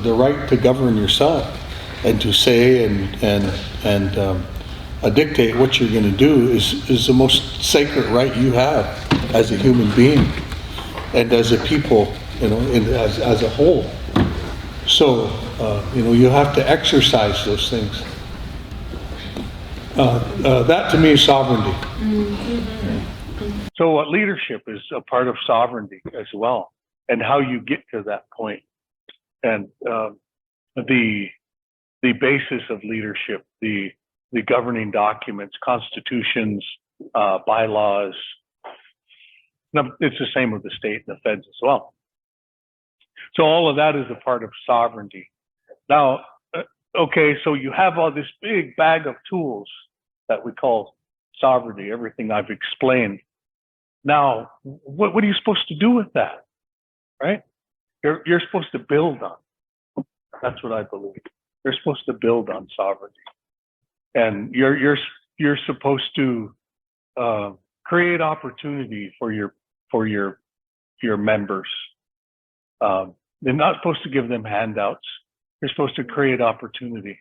the right to govern yourself and to say and dictate what you're going to do is the most sacred right you have as a human being and as a people, as a whole. So, you have to exercise those things. That to me is sovereignty. So leadership is a part of sovereignty as well, and how you get to that point. And the basis of leadership, the governing documents, constitutions, bylaws. Now, it's the same with the state and the feds as well. So all of that is a part of sovereignty. Now, okay, so you have all this big bag of tools that we call sovereignty, everything I've explained. Now, what are you supposed to do with that, right? You're supposed to build on. That's what I believe. You're supposed to build on sovereignty, and you're supposed to create opportunity for your members. They're not supposed to give them handouts. You're supposed to create opportunity,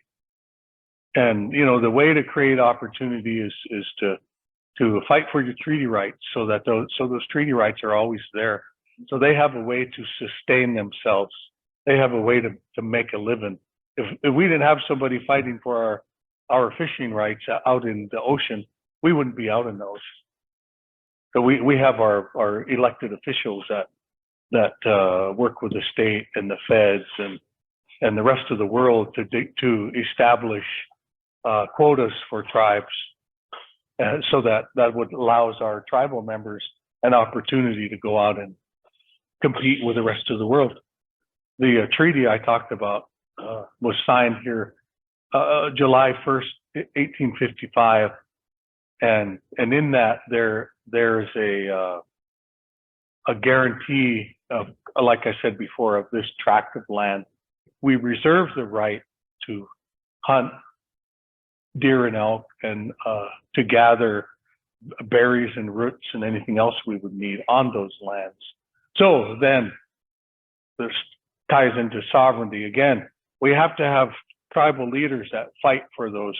and the way to create opportunity is to fight for your treaty rights, so those treaty rights are always there. So they have a way to sustain themselves. They have a way to make a living. If we didn't have somebody fighting for our fishing rights out in the ocean, we wouldn't be out in the ocean. So we have our elected officials that work with the state and the feds and the rest of the world to establish quotas for tribes, so that would allows our tribal members an opportunity to go out and compete with the rest of the world. The treaty I talked about was signed here July 1st, 1855, and in that there's a guarantee of, like I said before, of this tract of land. We reserve the right to hunt deer and elk and to gather berries and roots and anything else we would need on those lands. So then this ties into sovereignty again. We have to have tribal leaders that fight for those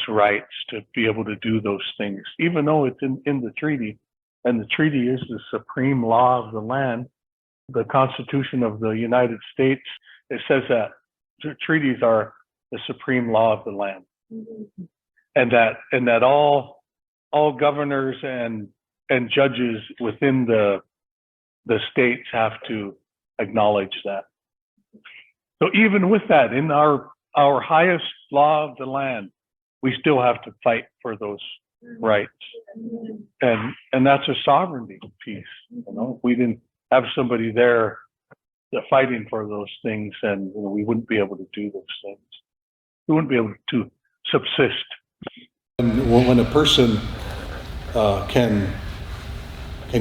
rights to be able to do those things, even though it's in the treaty, and the treaty is the supreme law of the land. The Constitution of the United States, it says that treaties are the supreme law of the land, and that all governors and judges within the states have to acknowledge that. So even with that, in our highest law of the land, we still have to fight for those rights, and that's a sovereignty piece. We didn't have somebody there fighting for those things, and we wouldn't be able to do those things. We wouldn't be able to subsist. And when a person can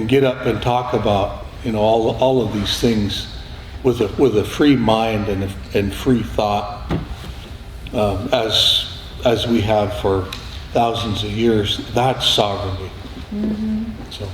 get up and talk about all of these things with a free mind and free thought, as we have for thousands of years, that's sovereignty. So.